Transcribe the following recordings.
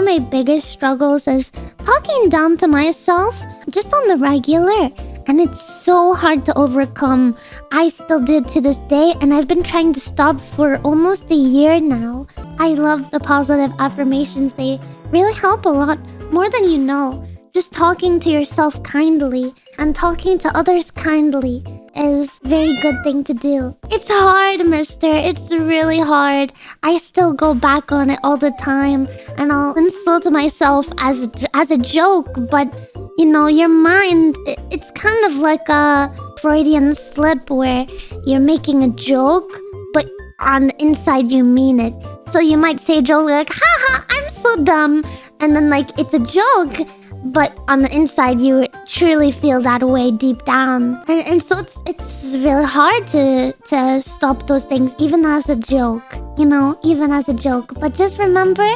of my biggest struggles is talking down to myself just on the regular. And it's so hard to overcome. I still do it to this day, and I've been trying to stop for almost a year now. I love the positive affirmations. They really help a lot, more than you know. Just talking to yourself kindly and talking to others kindly is a very good thing to do. It's hard, mister. It's really hard. I still go back on it all the time, and I'll insult myself as a joke, but you know, your mind, it's kind of like a Freudian slip where you're making a joke, but on the inside you mean it. So you might say a joke like, haha, I'm so dumb. And then like, it's a joke, but on the inside you truly feel that way deep down. And so it's really hard to stop those things, even as a joke, you know, even as a joke. But just remember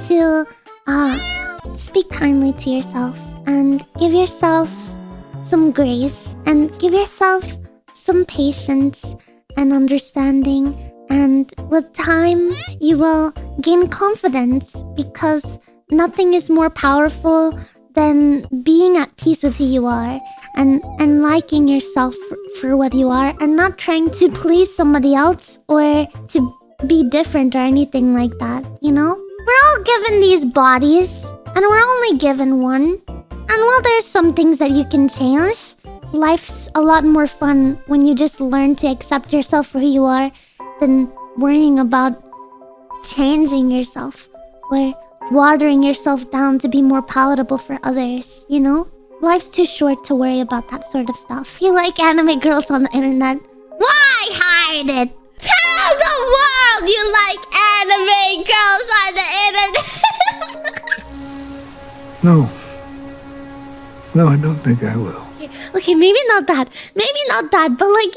to speak kindly to yourself. And give yourself some grace, and give yourself some patience and understanding. And with time, you will gain confidence, because nothing is more powerful than being at peace with who you are and liking yourself for what you are, and not trying to please somebody else or to be different or anything like that, you know? We're all given these bodies, and we're only given one. And while there's some things that you can change, life's a lot more fun when you just learn to accept yourself for who you are than worrying about changing yourself or watering yourself down to be more palatable for others, you know? Life's too short to worry about that sort of stuff. You like anime girls on the internet? Why hide it? Tell the world you like anime girls on the internet! No. No, I don't think I will. Okay, maybe not that. Maybe not that, but like...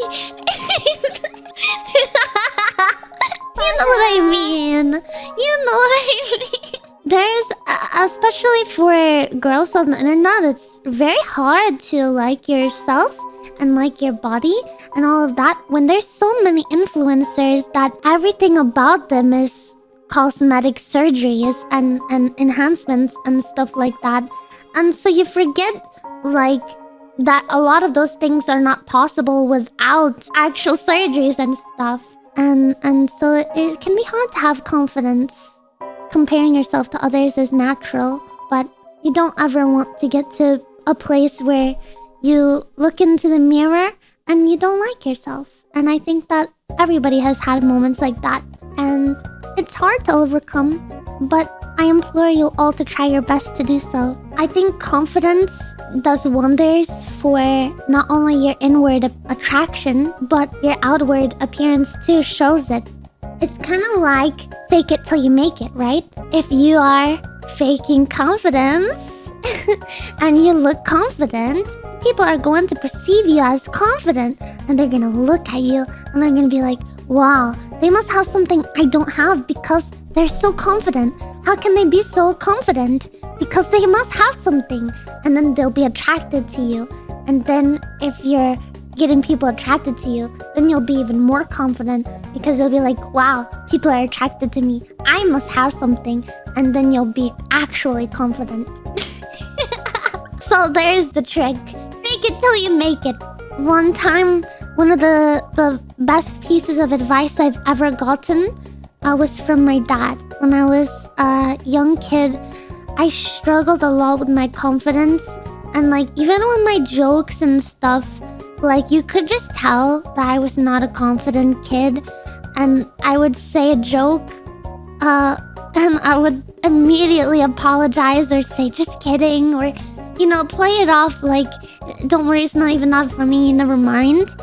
you know what I mean. You know what I mean. There's... especially for girls on the internet, it's very hard to like yourself and like your body and all of that when there's so many influencers that everything about them is cosmetic surgeries and enhancements and stuff like that. And so you forget, like, that a lot of those things are not possible without actual surgeries and stuff. And so it can be hard to have confidence. Comparing yourself to others is natural, but you don't ever want to get to a place where you look into the mirror and you don't like yourself. And I think that everybody has had moments like that. And it's hard to overcome, but I implore you all to try your best to do so. I think confidence does wonders for not only your inward attraction, but your outward appearance too shows it. It's kind of like fake it till you make it, right? If you are faking confidence and you look confident, people are going to perceive you as confident, and they're gonna look at you and they're gonna be like, wow, they must have something I don't have because they're so confident. How can they be so confident? Because they must have something. And then they'll be attracted to you. And then if you're getting people attracted to you, then you'll be even more confident, because you'll be like, wow, people are attracted to me. I must have something. And then you'll be actually confident. So there's the trick. Fake it till you make it. One time, one of the best pieces of advice I've ever gotten was from my dad. When I was a young kid, I struggled a lot with my confidence. And like, even with my jokes and stuff, like, you could just tell that I was not a confident kid. And I would say a joke, and I would immediately apologize or say, just kidding, or, you know, play it off like, don't worry, it's not even that funny, never mind.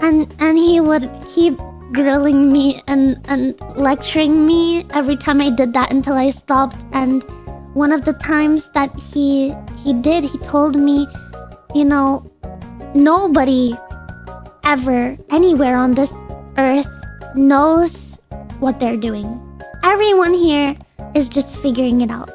And he would keep grilling me and lecturing me every time I did that until I stopped. And one of the times that he told me, you know, nobody ever anywhere on this earth knows what they're doing. Everyone here is just figuring it out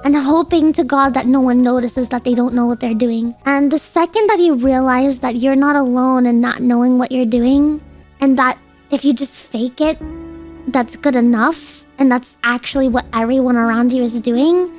and hoping to God that no one notices that they don't know what they're doing. And the second that you realize that you're not alone in not knowing what you're doing, and that if you just fake it, that's good enough, and that's actually what everyone around you is doing,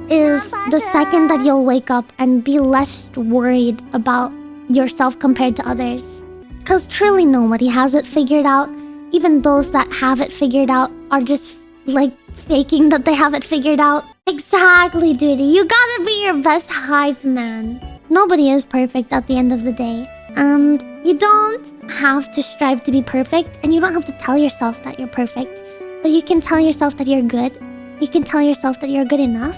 is the second that you'll wake up and be less worried about yourself compared to others. Because truly nobody has it figured out. Even those that have it figured out are just like faking that they have it figured out. Exactly, dude. You gotta be your best hype man. Nobody is perfect at the end of the day. And you don't have to strive to be perfect, and you don't have to tell yourself that you're perfect. But you can tell yourself that you're good. You can tell yourself that you're good enough.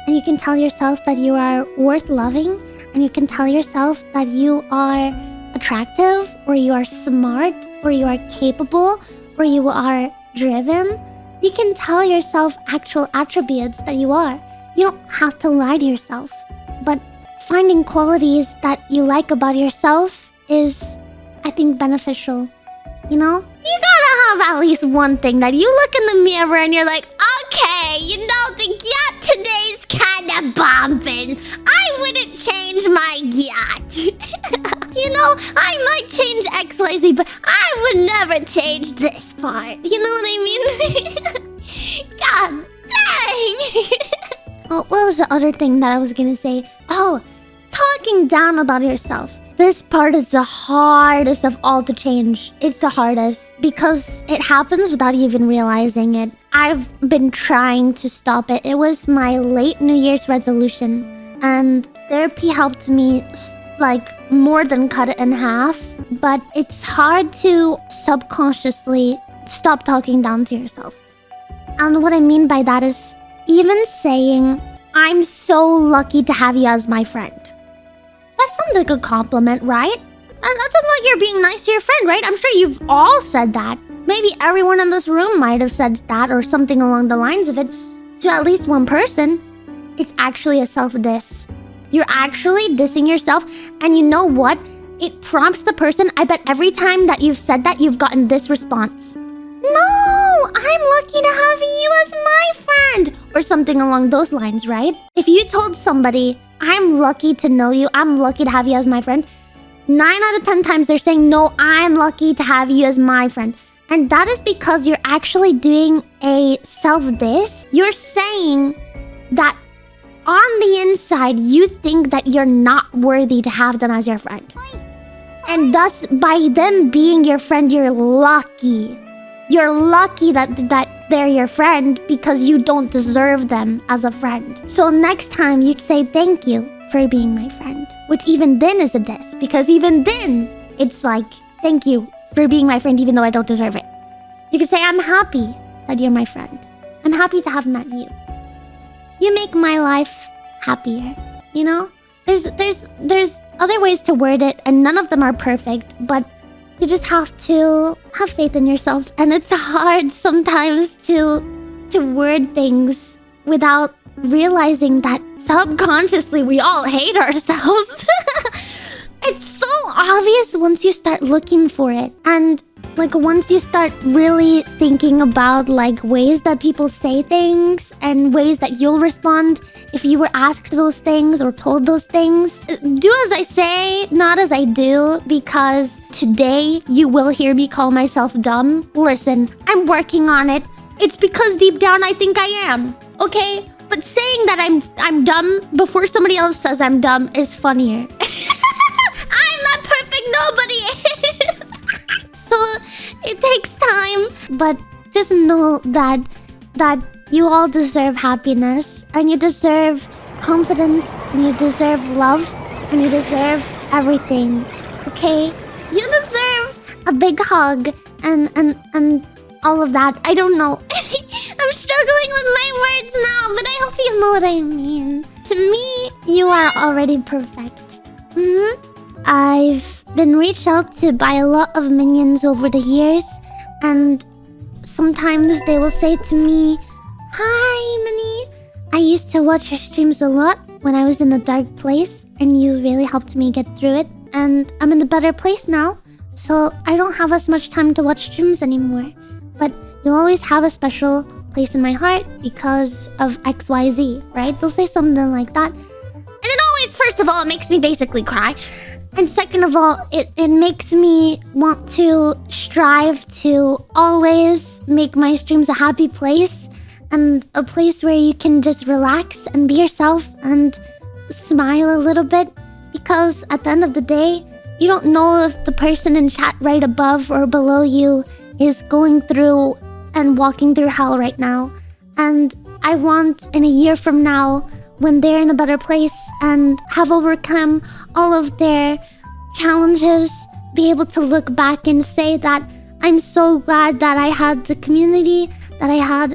And you can tell yourself that you are worth loving. And you can tell yourself that you are attractive, or you are smart, or you are capable, or you are driven. You can tell yourself actual attributes that you are. You don't have to lie to yourself. But finding qualities that you like about yourself is, I think, beneficial. You know? You gotta have at least one thing that you look in the mirror and you're like, okay, you know, the yacht today's kinda bumping. I wouldn't change my yacht. You know, I might change XYZ, but I would never change this part. You know what I mean? God dang! Oh, what was the other thing that I was gonna say? Oh, talking down about yourself. This part is the hardest of all to change. It's the hardest because it happens without you even realizing it. I've been trying to stop it. It was my late New Year's resolution, and therapy helped me like more than cut it in half. But it's hard to subconsciously stop talking down to yourself. And what I mean by that is even saying, I'm so lucky to have you as my friend. That sounds like a compliment, right? And that sounds like you're being nice to your friend, right? I'm sure you've all said that. Maybe everyone in this room might have said that or something along the lines of it to at least one person. It's actually a self-diss. You're actually dissing yourself, and you know what? It prompts the person. I bet every time that you've said that, you've gotten this response. No, I'm lucky to have you as my friend. Or something along those lines, right? If you told somebody, I'm lucky to know you, I'm lucky to have you as my friend, 9 out of 10 times they're saying, no, I'm lucky to have you as my friend. And that is because you're actually doing a self-diss. You're saying that on the inside, you think that you're not worthy to have them as your friend. And thus, by them being your friend, you're lucky. You're lucky that they're your friend because you don't deserve them as a friend. So next time you say thank you for being my friend, which even then is a diss, because even then it's like, thank you for being my friend even though I don't deserve it. You could say, I'm happy that you're my friend. I'm happy to have met you. You make my life happier. You know? There's other ways to word it, and none of them are perfect, but you just have to have faith in yourself. And it's hard sometimes to word things without realizing that subconsciously we all hate ourselves. It's so obvious once you start looking for it. And like once you start really thinking about like ways that people say things and ways that you'll respond if you were asked those things or told those things. Do as I say, not as I do, because today you will hear me call myself dumb. Listen, I'm working on it. It's because deep down I think I am, okay? But saying that I'm dumb before somebody else says I'm dumb is funnier. I'm not perfect, nobody is. So it takes time, but just know that you all deserve happiness, and you deserve confidence, and you deserve love, and you deserve everything. Okay? You deserve a big hug and all of that. I don't know. I'm struggling with my words now, but I hope you know what I mean. To me, you are already perfect. I've been reached out to by a lot of minions over the years, and sometimes they will say to me, "Hi, Minnie. I used to watch your streams a lot when I was in a dark place, and you really helped me get through it. And I'm in a better place now, so I don't have as much time to watch streams anymore. But you'll always have a special place in my heart because of XYZ," right? They'll say something like that. And it always, first of all, it makes me basically cry. And second of all, it makes me want to strive to always make my streams a happy place and a place where you can just relax and be yourself and smile a little bit. Because at the end of the day, you don't know if the person in chat right above or below you is going through and walking through hell right now. And I want in a year from now, when they're in a better place and have overcome all of their challenges, be able to look back and say that I'm so glad that I had the community that I had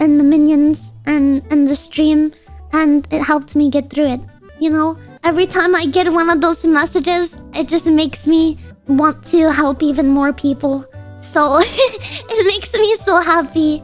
and the minions and the stream, and it helped me get through it. You know, every time I get one of those messages, it just makes me want to help even more people. So it makes me so happy